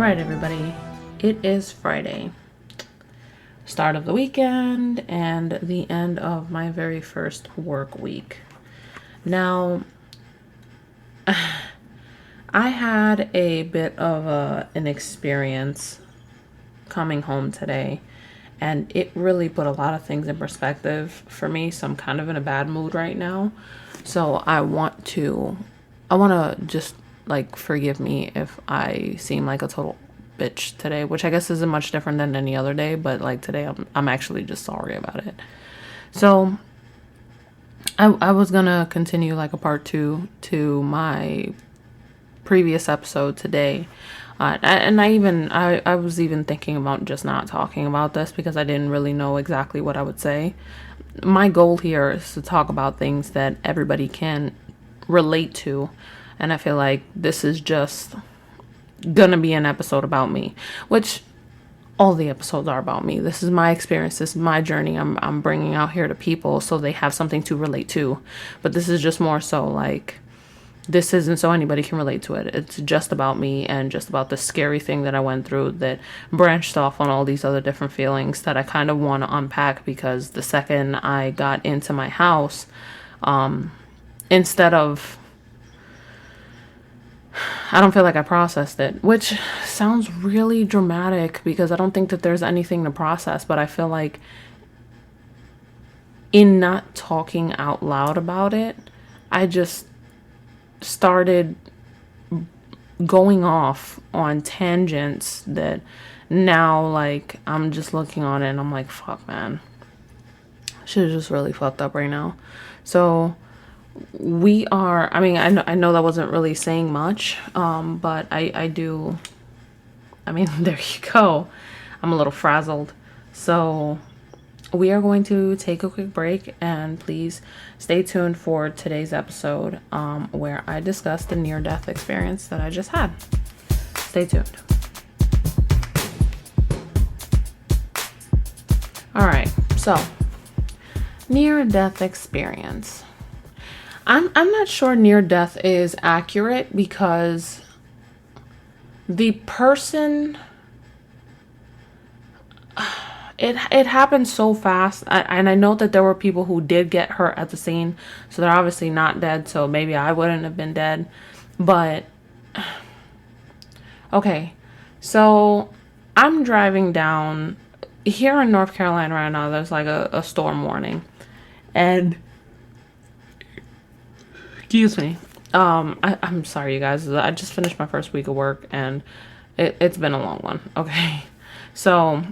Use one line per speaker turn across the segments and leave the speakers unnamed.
Alright, everybody, it is Friday, start of the weekend and the end of my very first work week. Now, I had a bit of an experience coming home today, and it really put a lot of things in perspective for me, so I'm kind of in a bad mood right now. So I want to just forgive me if I seem like a total bitch today, which I guess isn't much different than any other day, but today I'm actually just sorry about it. So I was gonna continue a part two to my previous episode today. And I was even thinking about just not talking about this because I didn't really know exactly what I would say. My goal here is to talk about things that everybody can relate to. And I feel like this is just gonna be an episode about me, which all the episodes are about me. This is my experience. This is my journey. I'm bringing out here to people so they have something to relate to. But this is just more so this isn't so anybody can relate to it. It's just about me and just about the scary thing that I went through that branched off on all these other different feelings that I kind of want to unpack, because the second I got into my house, instead of, I don't feel like I processed it, which sounds really dramatic because I don't think that there's anything to process, but I feel like in not talking out loud about it, I just started going off on tangents that now I'm just looking on it and I'm like, fuck, man, shit is just really fucked up right now. So I know that wasn't really saying much, but I do, there you go. I'm a little frazzled. So we are going to take a quick break, and please stay tuned for today's episode, where I discuss the near-death experience that I just had. Stay tuned. All right, so near-death experience. I'm not sure near-death is accurate because the person, it happened so fast, and I know that there were people who did get hurt at the scene, so they're obviously not dead, so maybe I wouldn't have been dead. But okay, so I'm driving down here in North Carolina right now. There's a storm warning, and excuse me. I'm sorry, you guys. I just finished my first week of work, and it's been a long one. Okay, so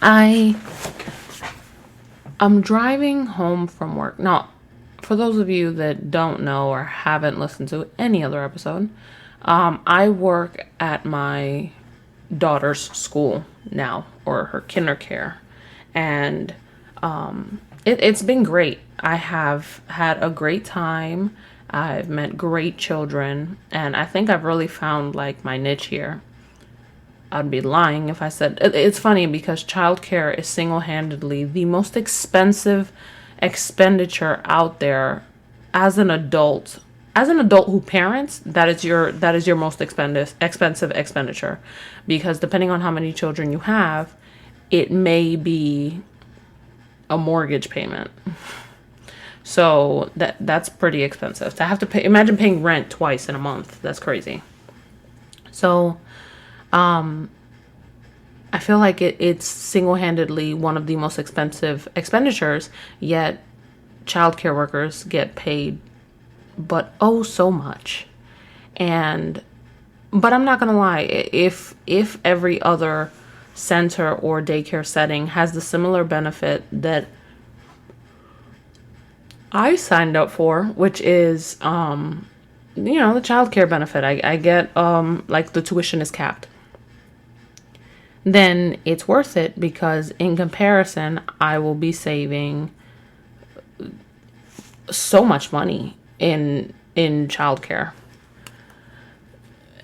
I'm driving home from work. Now, for those of you that don't know or haven't listened to any other episode, I work at my daughter's school now, or her kindercare, and it's been great. I have had a great time. I've met great children, and I think I've really found my niche here. I'd be lying if I said it's funny because childcare is single-handedly the most expensive expenditure out there as an adult. As an adult who parents, that is your most expensive expenditure, because depending on how many children you have, it may be a mortgage payment. So that's pretty expensive to have to pay. Imagine paying rent twice in a month. That's crazy. So, I feel like it's single-handedly one of the most expensive expenditures, yet childcare workers get paid but oh so much. But I'm not gonna lie, if every other center or daycare setting has the similar benefit that I signed up for, which is the childcare benefit, I get the tuition is capped, then it's worth it, because in comparison I will be saving so much money in childcare,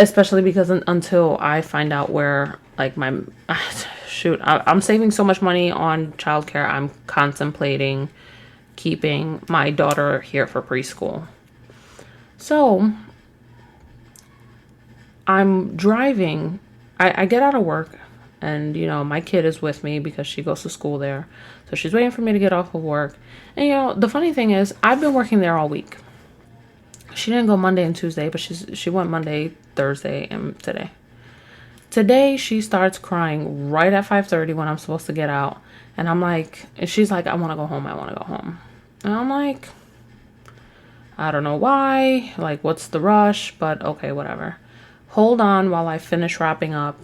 especially because until I find out where I'm saving so much money on childcare. I'm contemplating keeping my daughter here for preschool. So I'm driving I get out of work, and, my kid is with me because she goes to school there. So she's waiting for me to get off of work. And, the funny thing is, I've been working there all week. She didn't go Monday and Tuesday, but she went Monday, Thursday, and today. Today, she starts crying right at 5:30 when I'm supposed to get out. And I'm like, and she's like, I want to go home. I want to go home. And I'm like, I don't know why. Like, what's the rush? But okay, whatever. Hold on while I finish wrapping up,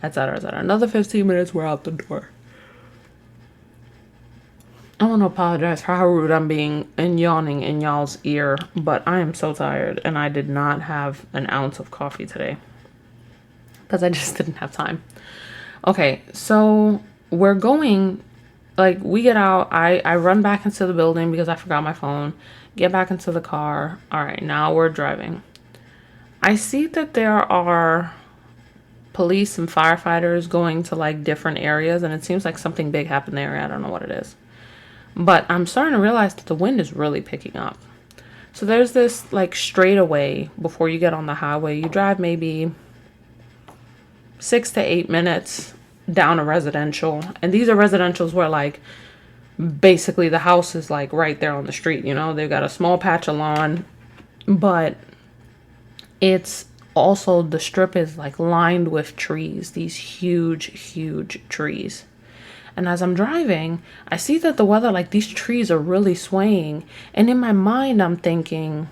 etc., etc. Another 15 minutes, we're out the door. I want to apologize for how rude I'm being and yawning in y'all's ear, but I am so tired, and I did not have an ounce of coffee today because I just didn't have time. Okay, so we're going, like, we get out. I run back into the building because I forgot my phone. Get back into the car. All right, now we're driving. I see that there are police and firefighters going to, like, different areas, and it seems like something big happened in the area. I don't know what it is. But I'm starting to realize that the wind is really picking up. So there's this, like, straightaway before you get on the highway. You drive maybe 6 to 8 minutes down a residential. And these are residentials where, like, basically the house is, like, right there on the street. They've got a small patch of lawn. But it's also, the strip is, like, lined with trees. These huge, huge trees. And as I'm driving, I see that the weather, like, these trees are really swaying. And in my mind, I'm thinking,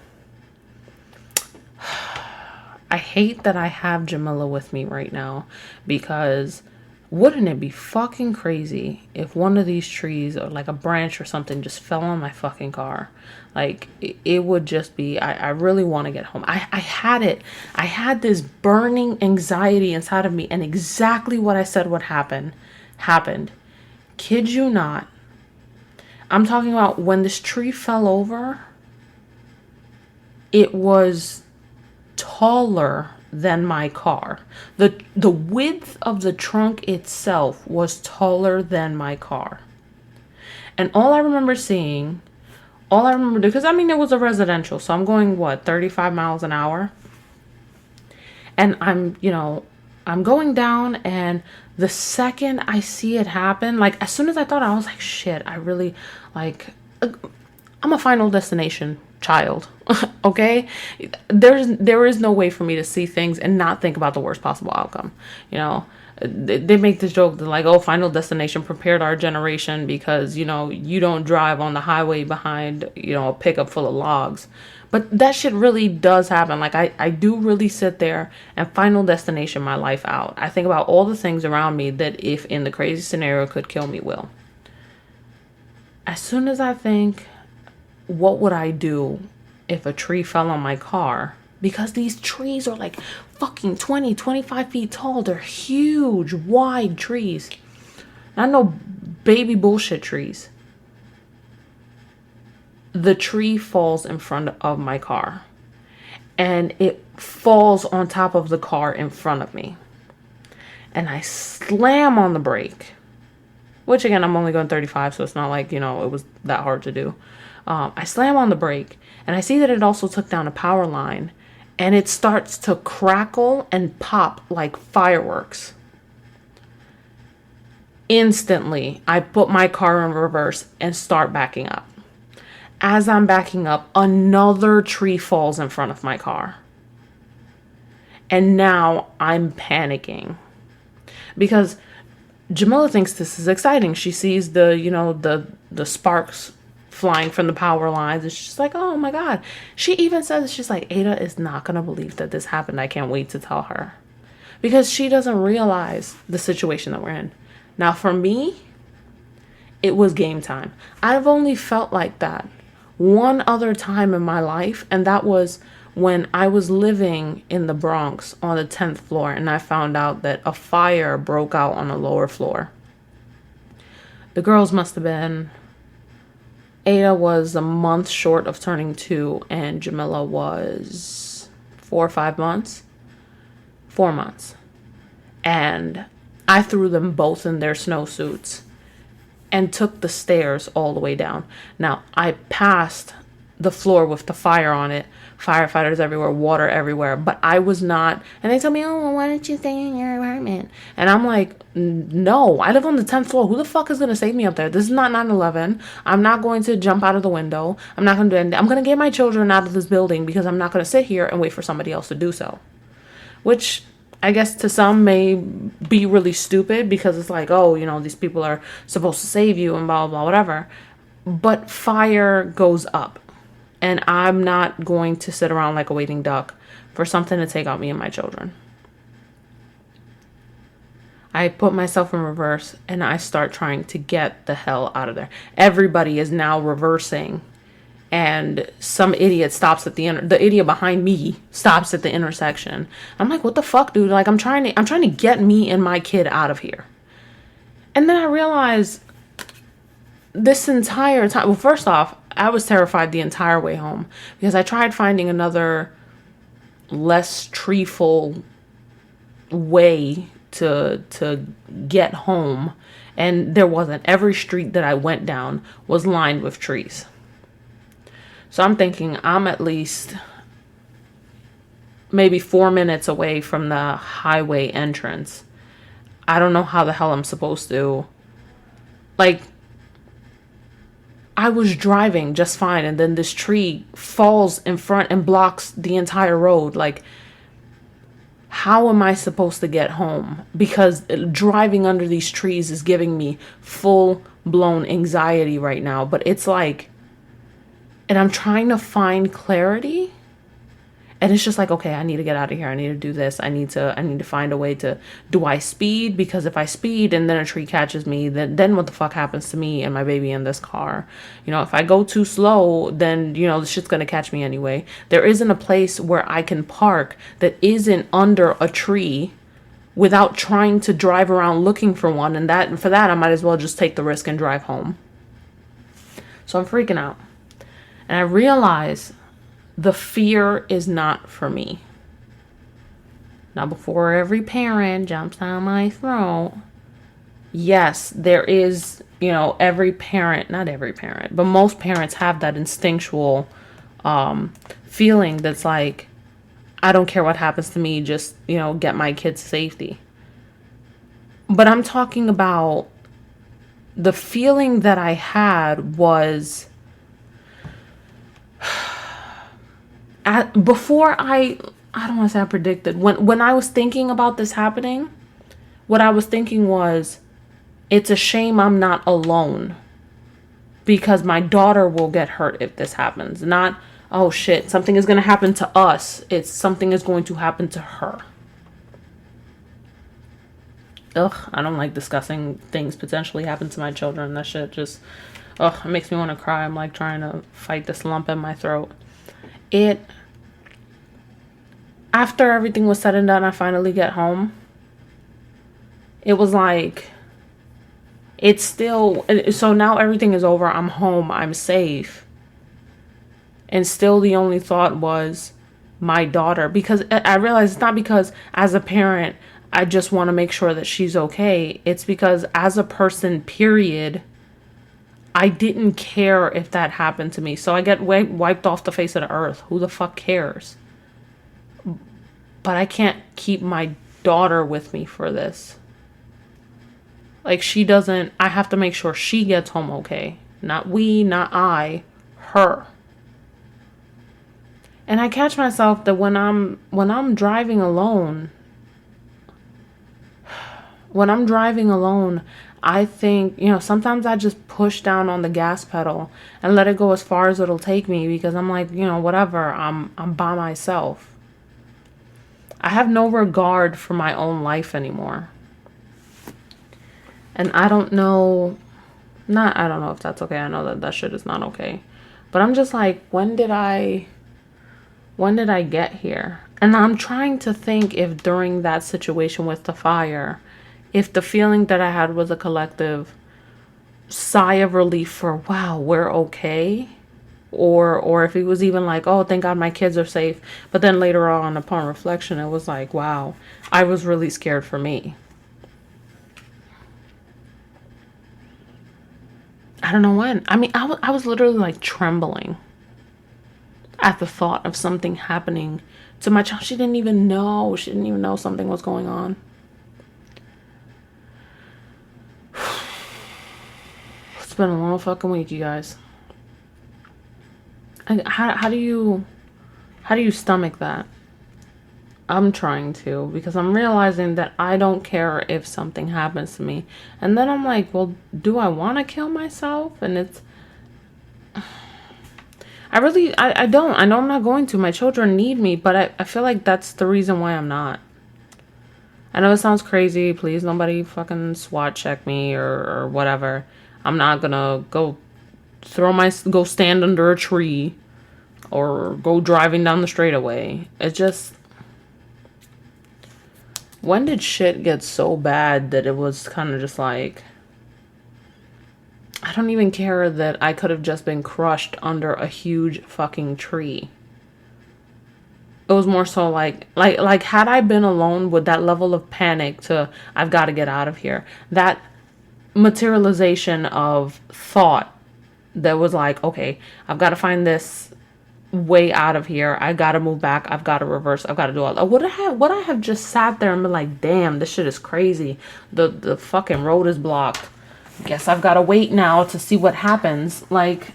I hate that I have Jamila with me right now, because wouldn't it be fucking crazy if one of these trees or, like, a branch or something just fell on my fucking car? Like, it would just be, I really want to get home. I had it. I had this burning anxiety inside of me, and exactly what I said would happen, happened. Kid you not. I'm talking about when this tree fell over, it was taller than my car. The width of the trunk itself was taller than my car. And all I remember doing, because it was a residential, so I'm going, 35 miles an hour. And I'm going down, and the second I see it happen, like, as soon as I thought, I was like, shit, I really, like, I'm a Final Destination child, okay? There is no way for me to see things and not think about the worst possible outcome. They make this joke that, like, oh, Final Destination prepared our generation because, you don't drive on the highway behind, a pickup full of logs. But that shit really does happen. Like, I do really sit there and Final Destination my life out. I think about all the things around me that, if in the crazy scenario, could kill me, will. As soon as I think, what would I do if a tree fell on my car? Because these trees are, like, fucking 20, 25 feet tall. They're huge, wide trees. Not no baby bullshit trees. The tree falls in front of my car, and it falls on top of the car in front of me, and I slam on the brake, which, again, I'm only going 35, so it's not like, it was that hard to do. I slam on the brake, and I see that it also took down a power line, and it starts to crackle and pop like fireworks. Instantly, I put my car in reverse and start backing up. As I'm backing up, another tree falls in front of my car. And now I'm panicking. Because Jamila thinks this is exciting. She sees the sparks flying from the power lines. And she's like, oh my God. She even says, she's like, Ada is not going to believe that this happened. I can't wait to tell her. Because she doesn't realize the situation that we're in. Now, for me, it was game time. I've only felt like that one other time in my life, and that was when I was living in the Bronx on the 10th floor, and I found out that a fire broke out on the lower floor. The girls must have been, Ada was a month short of turning 2, and Jamila was 4 or 5 months. 4 months. And I threw them both in their snowsuits and took the stairs all the way down. Now, I passed the floor with the fire on it, firefighters everywhere, water everywhere. But I was not, and they tell me, oh, well, why don't you stay in your apartment? And I'm like, no, I live on the 10th floor. Who the fuck is going to save me up there? This is not 9/11. I'm not going to jump out of the window. I'm not going to do anything. I'm going to get my children out of this building because I'm not going to sit here and wait for somebody else to do so. Which I guess to some may be really stupid because it's like, oh, you know, these people are supposed to save you and blah, blah, blah, whatever. But fire goes up. And I'm not going to sit around like a waiting duck for something to take out me and my children. I put myself in reverse and I start trying to get the hell out of there. Everybody is now reversing. And some idiot stops at the idiot behind me stops at the intersection. I'm like, what the fuck, dude? Like, I'm trying to get me and my kid out of here. And then I realized this entire time, well, first off, I was terrified the entire way home because I tried finding another less treeful way to get home, and there wasn't. Every street that I went down was lined with trees. So I'm thinking I'm at least maybe 4 minutes away from the highway entrance. I don't know how the hell I'm supposed to. Like, I was driving just fine, and then this tree falls in front and blocks the entire road. Like, how am I supposed to get home? Because driving under these trees is giving me full-blown anxiety right now. But it's like, and I'm trying to find clarity, and it's just like, okay, I need to get out of here. I need to do this. I need to find a way to, do I speed? Because if I speed and then a tree catches me, then what the fuck happens to me and my baby in this car? You know, if I go too slow, then, you know, the shit's going to catch me anyway. There isn't a place where I can park that isn't under a tree without trying to drive around looking for one. And for that, I might as well just take the risk and drive home. So I'm freaking out. And I realize the fear is not for me. Now, before every parent jumps down my throat, yes, there is, you know, every parent, not every parent, but most parents have that instinctual feeling that's like, I don't care what happens to me, just, you know, get my kids safety. But I'm talking about the feeling that I had was before I don't want to say I predicted. When I was thinking about this happening, what I was thinking was, it's a shame I'm not alone, because my daughter will get hurt if this happens. Not, oh shit, something is going to happen to us. It's something is going to happen to her. Ugh, I don't like discussing things potentially happen to my children. That shit just, ugh, it makes me want to cry. I'm like trying to fight this lump in my throat. After everything was said and done, I finally get home. It was like, it's still, so now everything is over. I'm home. I'm safe. And still the only thought was my daughter. Because I realized it's not because as a parent, I just want to make sure that she's okay. It's because as a person, period, I didn't care if that happened to me. So I get wiped off the face of the earth. Who the fuck cares? But I can't keep my daughter with me for this. Like, she doesn't, I have to make sure she gets home okay. Not we, not I, her. And I catch myself that when I'm driving alone, I think, you know, sometimes I just push down on the gas pedal and let it go as far as it'll take me, because I'm like, you know, whatever, I'm by myself. I have no regard for my own life anymore. And I don't know if that's okay. I know that shit is not okay. But I'm just like, when did I get here? And I'm trying to think if during that situation with the fire, if the feeling that I had was a collective sigh of relief for, wow, we're okay. Or if it was even like, oh, thank God my kids are safe. But then later on, upon reflection, it was like, wow, I was really scared for me. I don't know when. I mean, I was literally like trembling. at the thought of something happening to my child. She didn't even know. She didn't even know something was going on. It's been a long fucking week, you guys. How do you stomach that? I'm trying to, because I'm realizing that I don't care if something happens to me. And then I'm like, well, do I want to kill myself? And it's, I don't. I know I'm not going to. My children need me, but I feel like that's the reason why I'm not. I know it sounds crazy. Please, nobody fucking SWAT check me or whatever. I'm not gonna go stand under a tree or go driving down the straightaway. It just, when did shit get so bad that it was kind of just like, I don't even care that I could have just been crushed under a huge fucking tree. It was more so like had I been alone with that level of panic to, I've got to get out of here. That materialization of thought that was like, okay, I've got to find this way out of here. I got to move back. I've got to reverse. I've got to do all that. Would I have just sat there and been like, damn, this shit is crazy. The fucking road is blocked. Guess I've got to wait now to see what happens. Like,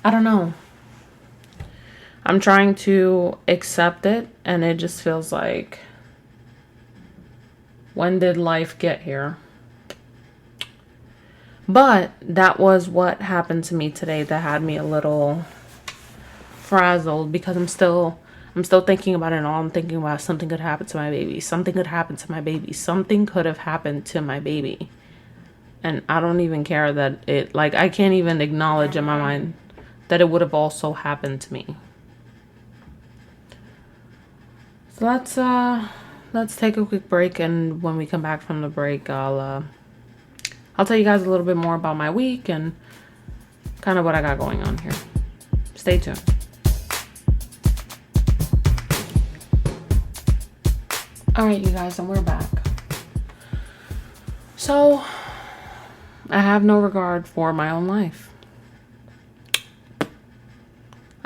I don't know. I'm trying to accept it, and it just feels like, when did life get here? But that was what happened to me today that had me a little frazzled, because I'm still thinking about it all. I'm thinking about something could happen to my baby. Something could happen to my baby. Something could have happened to my baby. And I don't even care that it, like, I can't even acknowledge in my mind that it would have also happened to me. So let's take a quick break, and when we come back from the break, I'll tell you guys a little bit more about my week and kind of what I got going on here. Stay tuned. All right, you guys, and we're back. So, I have no regard for my own life.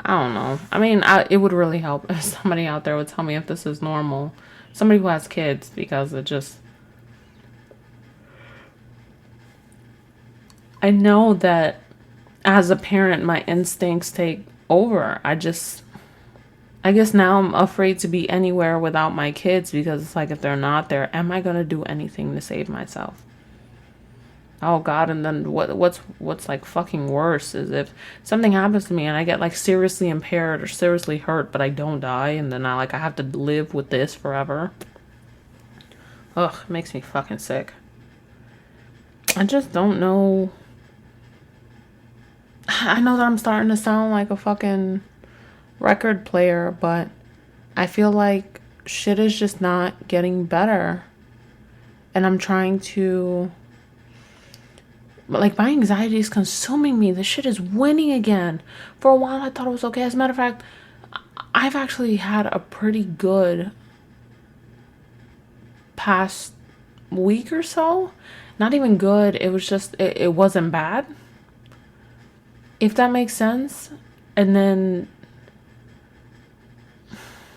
I don't know. I mean, it would really help if somebody out there would tell me if this is normal. Somebody who has kids, because it just, I know that as a parent, my instincts take over. I guess now I'm afraid to be anywhere without my kids, because it's like, if they're not there, am I going to do anything to save myself? Oh God. And then what's like fucking worse is if something happens to me and I get like seriously impaired or seriously hurt, but I don't die, and then I have to live with this forever. Ugh, it makes me fucking sick. I just don't know. I know that I'm starting to sound like a fucking record player, but I feel like shit is just not getting better. And I'm trying to, like, my anxiety is consuming me. This shit is winning again. For a while I thought it was okay. As a matter of fact, I've actually had a pretty good past week or so. Not even good. It was just, it wasn't bad, if that makes sense. And then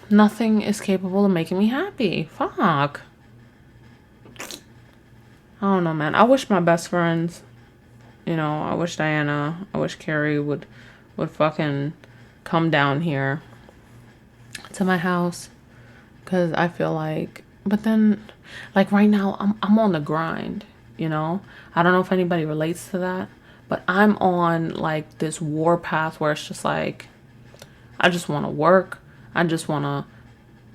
nothing is capable of making me happy. Fuck. I don't know, man. I wish my best friends, I wish Diana, I wish Carrie would fucking come down here to my house. Because I feel like, but then, like, right now, I'm on the grind, I don't know if anybody relates to that, but I'm on, like, this war path where it's just like, I just want to work. I just want to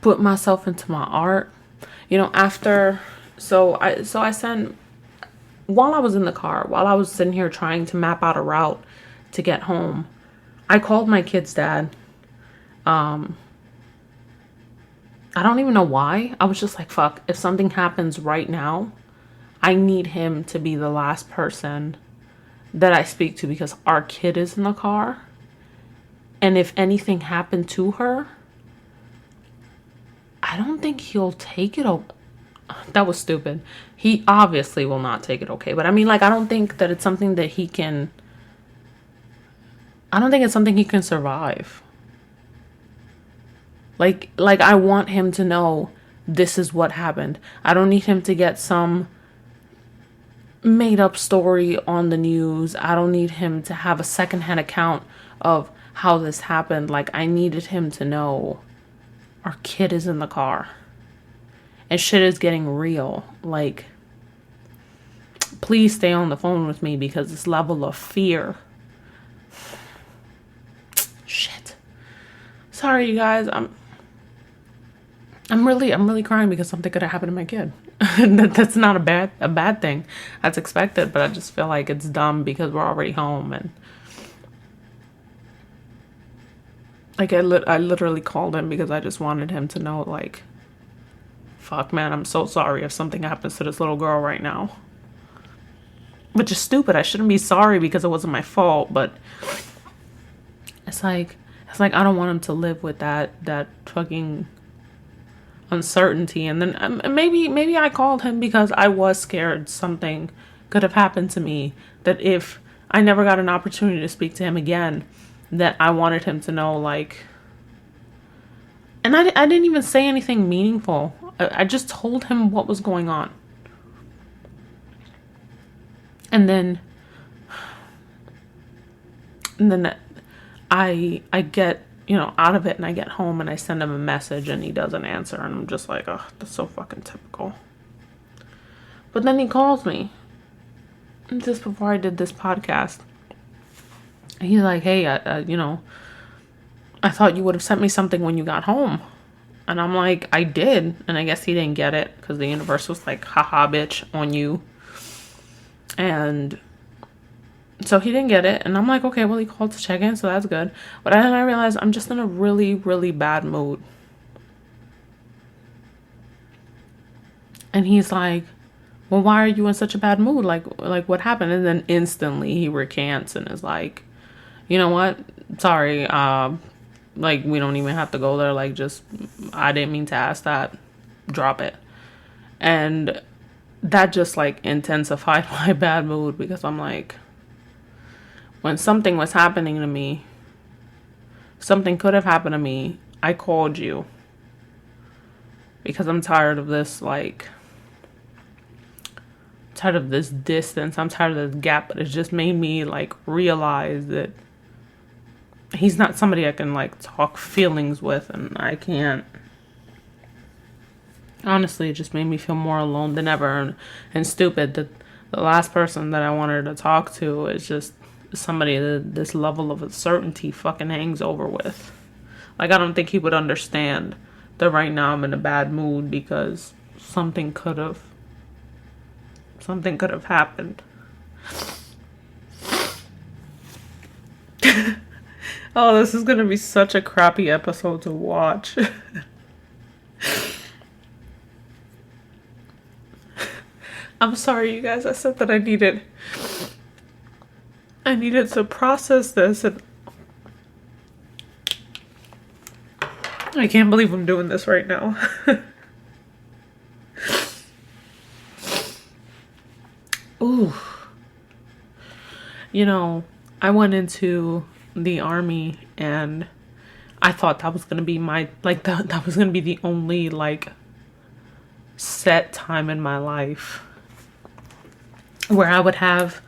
put myself into my art. So I sent, while I was in the car, while I was sitting here trying to map out a route to get home, I called my kid's dad. I don't even know why. I was just like, fuck, if something happens right now, I need him to be the last person that I speak to, because our kid is in the car. And if anything happened to her, I don't think he'll take it. That was stupid. He obviously will not take it okay. But I mean, like, I don't think that it's something that he can I don't think it's something he can survive. Like I want him to know this is what happened. I don't need him to get some made up story on the news. I don't need him to have a secondhand account of how this happened. Like, I needed him to know our kid is in the car and shit is getting real. Like, please stay on the phone with me because this level of fear. Shit. Sorry, you guys. I'm really crying because something could have happened to my kid. That's not a bad thing. That's expected, but I just feel like it's dumb because we're already home. And like I literally called him because I just wanted him to know, like, fuck, man, I'm so sorry if something happens to this little girl right now. Which is stupid. I shouldn't be sorry because it wasn't my fault, but it's like I don't want him to live with that fucking uncertainty. And then maybe I called him because I was scared something could have happened to me, that if I never got an opportunity to speak to him again, that I wanted him to know, like, and I didn't even say anything meaningful. I just told him what was going on. And then I get, out of it, and I get home and I send him a message and he doesn't answer, and I'm just like, oh, that's so fucking typical. But then he calls me just before I did this podcast. And he's like, hey, I thought you would have sent me something when you got home. And I'm like, I did. And I guess he didn't get it because the universe was like, haha, bitch, on you. And so he didn't get it. And I'm like, okay, well, he called to check in, so that's good. But then I realized I'm just in a really, really bad mood. And he's like, well, why are you in such a bad mood? Like what happened? And then instantly he recants and is like, you know what? Sorry. Like, we don't even have to go there. Like, just, I didn't mean to ask that. Drop it. And that just, like, intensified my bad mood because I'm like, when something was happening to me, something could have happened to me, I called you. Because I'm tired of this, like, tired of this distance. I'm tired of this gap. But it just made me, like, realize that he's not somebody I can, like, talk feelings with, and I can't. Honestly, it just made me feel more alone than ever, and stupid that the last person that I wanted to talk to is just somebody that this level of uncertainty fucking hangs over with. Like, I don't think he would understand that right now I'm in a bad mood because something could have happened. Oh, this is gonna be such a crappy episode to watch. I'm sorry, you guys. I said that I needed to process this, and I can't believe I'm doing this right now. Ooh. I went into the army and I thought that was going to be that was going to be the only, like, set time in my life where I would have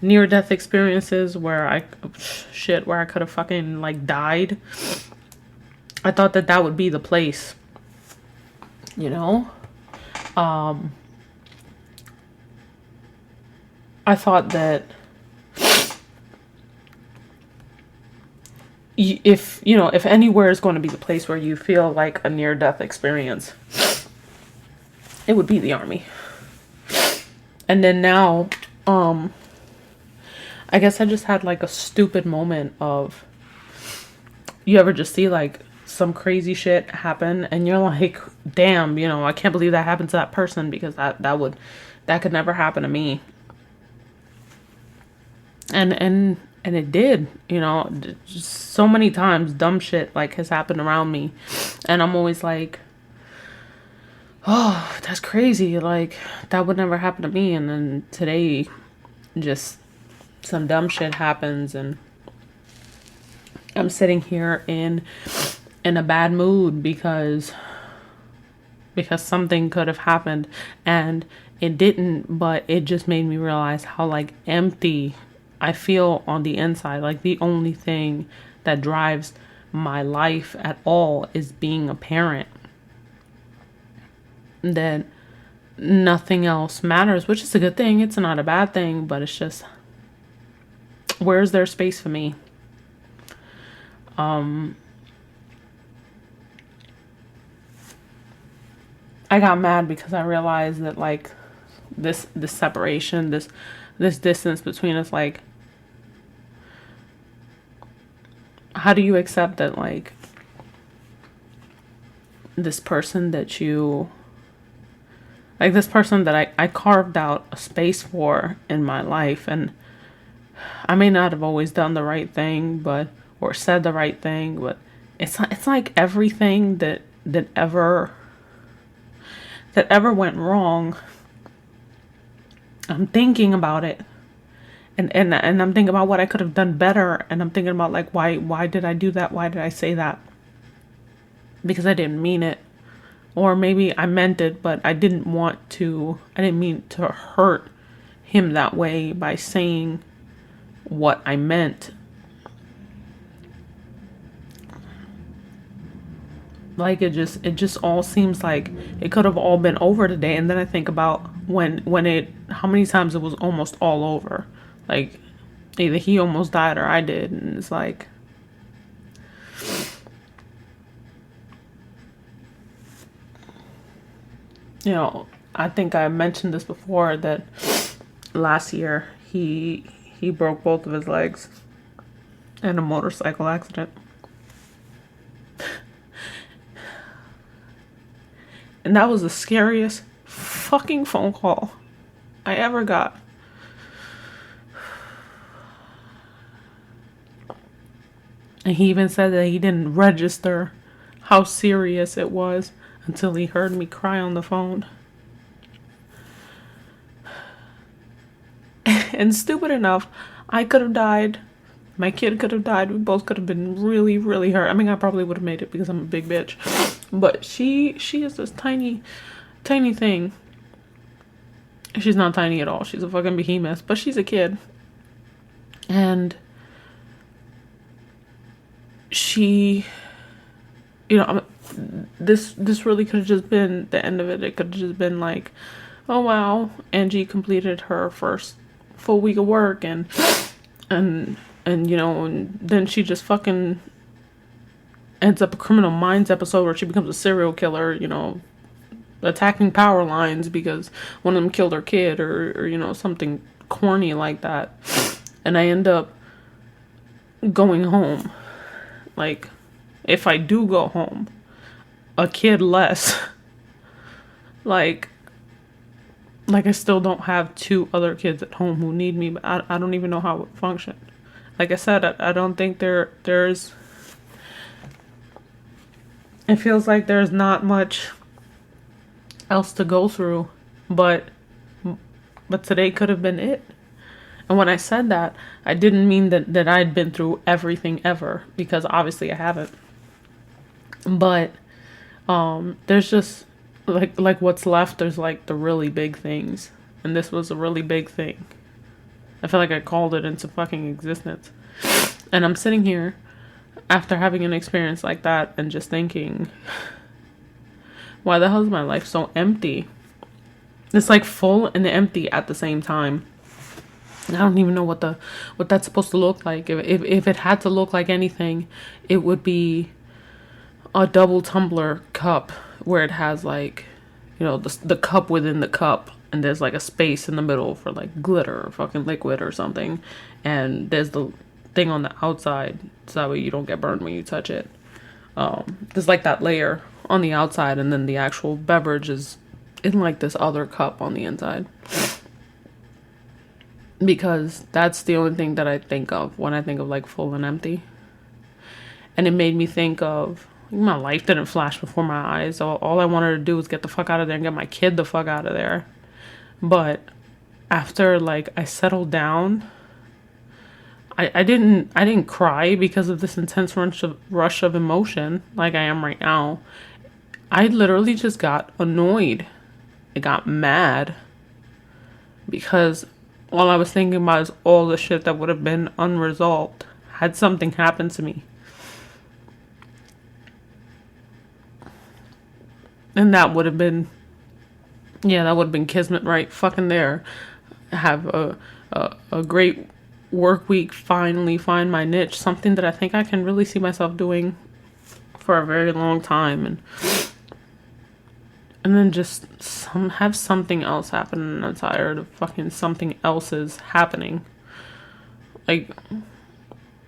near-death experiences where I could have fucking, like, died. I thought that would be the place, I thought that if anywhere is going to be the place where you feel like a near-death experience, it would be the army. And then now, I guess I just had, like, a stupid moment of, you ever just see, like, some crazy shit happen and you're like, damn, I can't believe that happened to that person, because that could never happen to me. And it did, just so many times dumb shit, like, has happened around me. And I'm always like, oh, that's crazy. Like, that would never happen to me. And then today, just some dumb shit happens. And I'm sitting here in a bad mood because something could have happened and it didn't, but it just made me realize how like empty I feel on the inside. Like the only thing that drives my life at all is being a parent. That nothing else matters, which is a good thing. It's not a bad thing, but it's just, where's there space for me? I got mad because I realized that like this separation, this distance between us, like, how do you accept that like this person that you like, this person that I carved out a space for in my life, and I may not have always done the right thing, but or said the right thing, but it's like everything that ever went wrong, I'm thinking about it, and I'm thinking about what I could have done better, and I'm thinking about like why did I do that? Why did I say that? Because I didn't mean it. Or maybe I meant it, but I didn't mean to hurt him that way by saying what I meant. Like it just all seems like it could have all been over today. And then I think about how many times it was almost all over. Like either he almost died or I did. And it's like, you know, I think I mentioned this before that last year he broke both of his legs in a motorcycle accident. And that was the scariest fucking phone call I ever got. And he even said that he didn't register how serious it was until he heard me cry on the phone. And stupid enough, I could have died. My kid could have died. We both could have been really, really hurt. I mean, I probably would have made it because I'm a big bitch. But she is this tiny, tiny thing. She's not tiny at all. She's a fucking behemoth. But she's a kid. And she, you know, this really could have just been the end of it. It could have just been like, oh wow, Angie completed her first full week of work, and you know, and then she just fucking ends up a Criminal Minds episode where she becomes a serial killer, you know, attacking power lines because one of them killed her kid, or you know, something corny like that. And I end up going home. Like, if I do go home, a kid less. like I still don't have two other kids at home who need me, but I don't even know how it would function. Like I said, I don't think there's, it feels like there's not much else to go through, but today could have been it. And when I said that, I didn't mean that I'd been through everything ever, because obviously I haven't. But there's just like what's left. There's like the really big things, and this was a really big thing. I feel like I called it into fucking existence. And I'm sitting here after having an experience like that and just thinking, why the hell is my life so empty? It's like full and empty at the same time. I don't even know what that's supposed to look like. If it had to look like anything, it would be a double tumbler cup where it has like, you know, the cup within the cup, and there's like a space in the middle for like glitter or fucking liquid or something, and there's the thing on the outside so that way you don't get burned when you touch it. There's like that layer on the outside, and then the actual beverage is in like this other cup on the inside. Because that's the only thing that I think of when I think of like full and empty. And it made me think of, my life didn't flash before my eyes. All I wanted to do was get the fuck out of there and get my kid the fuck out of there. But after like I settled down, I didn't cry because of this intense rush of emotion like I am right now. I literally just got annoyed. I got mad because all I was thinking about is all the shit that would have been unresolved had something happened to me. And that would have been, yeah, that would have been kismet right fucking there. Have a great work week, finally find my niche, something that I think I can really see myself doing for a very long time, and then just have something else happen, and I'm tired of fucking something else's happening. Like,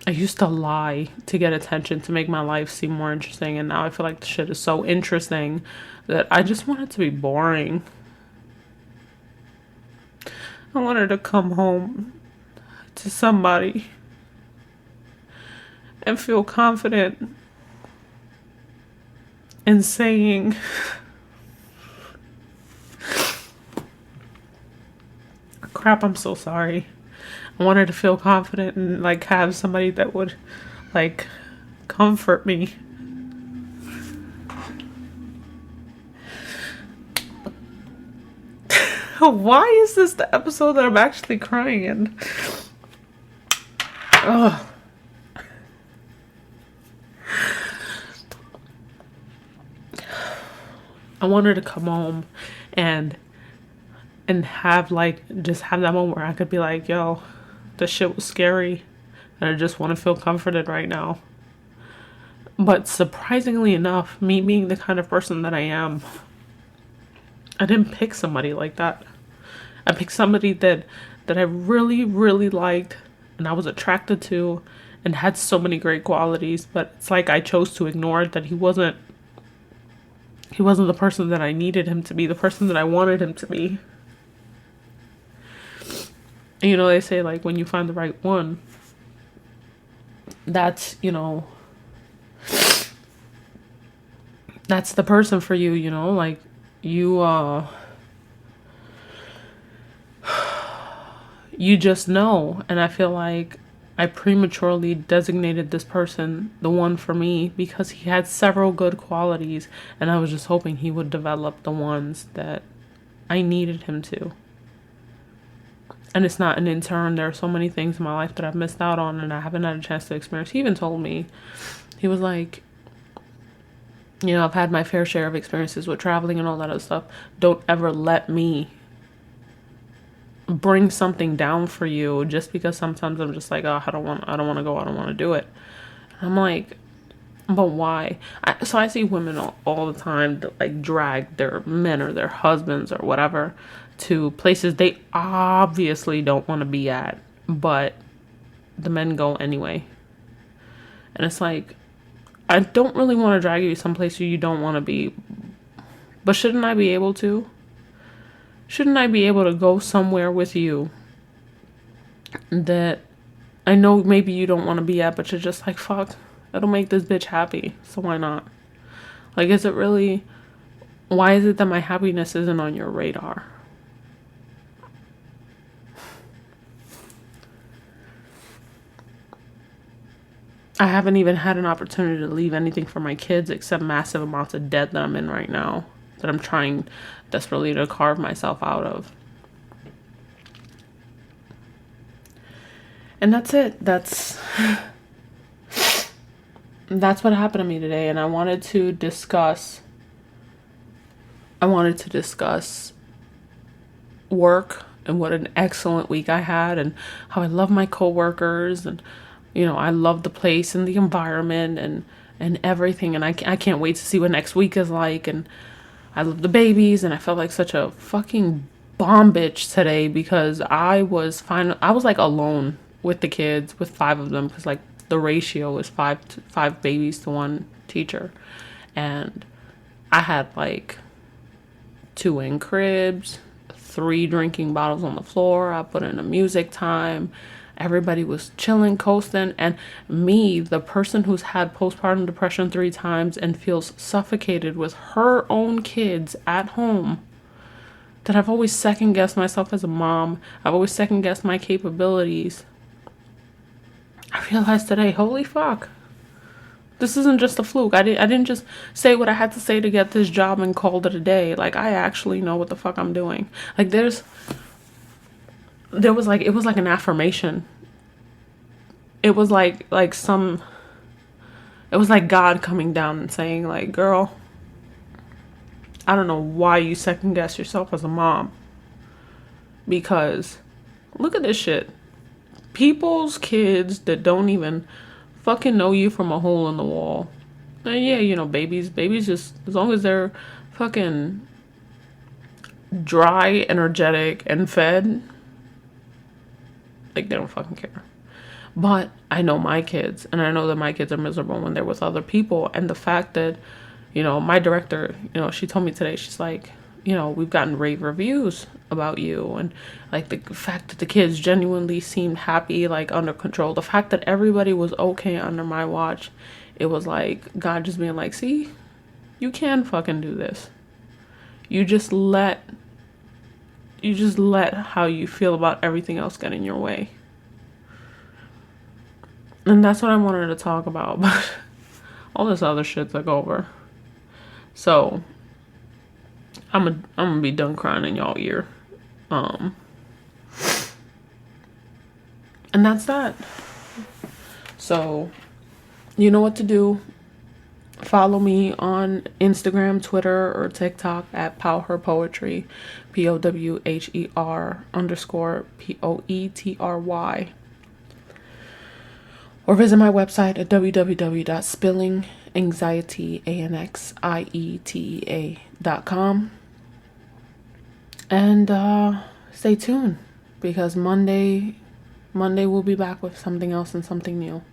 I used to lie to get attention to make my life seem more interesting, and now I feel like the shit is so interesting that I just want it to be boring. I wanted to come home to somebody and feel confident in saying, crap, I'm so sorry. I wanted to feel confident and like have somebody that would like comfort me. Why is this the episode that I'm actually crying in? Ugh. I wanted to come home and have like just have that moment where I could be like, yo, this shit was scary and I just want to feel comforted right now. But surprisingly enough, me being the kind of person that I am, I didn't pick somebody like that. I picked somebody that I really, really liked and I was attracted to and had so many great qualities, but it's like I chose to ignore it, that he wasn't the person that I needed him to be, the person that I wanted him to be. And, you know, they say like when you find the right one, that's, you know, that's the person for you, you know, like you just know. And I feel like I prematurely designated this person the one for me because he had several good qualities, and I was just hoping he would develop the ones that I needed him to. And it's not an intern. There are so many things in my life that I've missed out on and I haven't had a chance to experience. He even told me, he was like, you know, I've had my fair share of experiences with traveling and all that other stuff. Don't ever let me bring something down for you just because sometimes I'm just like, oh, I don't want to go. I don't want to do it. And I'm like, but why? So I see women all the time that like drag their men or their husbands or whatever to places they obviously don't want to be at, but the men go anyway. And it's like, I don't really want to drag you someplace you don't want to be, but shouldn't I be able to? Shouldn't I be able to go somewhere with you that I know maybe you don't want to be at, but you're just like, fuck, it'll make this bitch happy, so why not? Like, is it really, why is it that my happiness isn't on your radar? I haven't even had an opportunity to leave anything for my kids except massive amounts of debt that I'm in right now, that I'm trying desperately to carve myself out of. And that's it. That's what happened to me today. And I wanted to discuss work and what an excellent week I had and how I love my coworkers, and you know, I love the place and the environment and everything, and I can't wait to see what next week is like. And I love the babies, and I felt like such a fucking bomb bitch today because I was like alone with the kids, with 5 of them, because like the ratio is 5 babies to 1 teacher, and I had like 2 in cribs, 3 drinking bottles on the floor. I put in a music time. Everybody was chilling, coasting, and me, the person who's had postpartum depression 3 times and feels suffocated with her own kids at home, that I've always second guessed myself as a mom. I've always second guessed my capabilities. I realized today, holy fuck. This isn't just a fluke. I didn't just say what I had to say to get this job and called it a day. Like, I actually know what the fuck I'm doing. Like, there was like, it was like an affirmation. It was like it was like God coming down and saying, like, girl, I don't know why you second guess yourself as a mom. Because look at this shit. People's kids that don't even fucking know you from a hole in the wall. And yeah, you know, babies just, as long as they're fucking dry, energetic, and fed, like, they don't fucking care. But I know my kids, and I know that my kids are miserable when they're with other people. And the fact that, you know, my director, you know, she told me today, she's like, you know, we've gotten rave reviews about you. And like the fact that the kids genuinely seemed happy, like under control. The fact that everybody was okay under my watch. It was like God just being like, see, you can fucking do this. You just let how you feel about everything else get in your way. And that's what I wanted to talk about. But all this other shit's like over. So I'm gonna be done crying in y'all ear. And that's that. So you know what to do. Follow me on Instagram, Twitter, or TikTok at PowHerPoetry, POWHER_POETRY. Or visit my website at www.spillinganxietea.com. And stay tuned, because Monday we'll be back with something else and something new.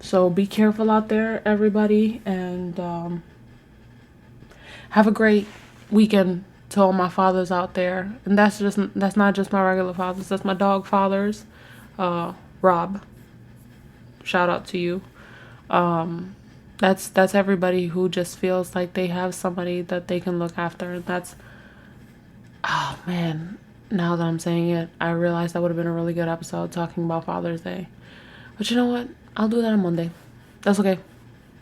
So be careful out there, everybody, and have a great weekend to all my fathers out there. And that's not just my regular fathers, that's my dog fathers. Rob, shout out to you. That's everybody who just feels like they have somebody that they can look after. And that's, oh man, now that I'm saying it, I realized that would have been a really good episode talking about Father's Day. But you know what? I'll do that on Monday. That's okay.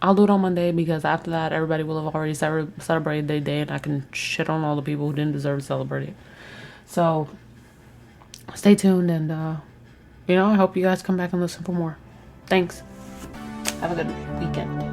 I'll do it on Monday, because after that, everybody will have already celebrated their day, and I can shit on all the people who didn't deserve to celebrate it. So, stay tuned, and, I hope you guys come back and listen for more. Thanks. Have a good weekend.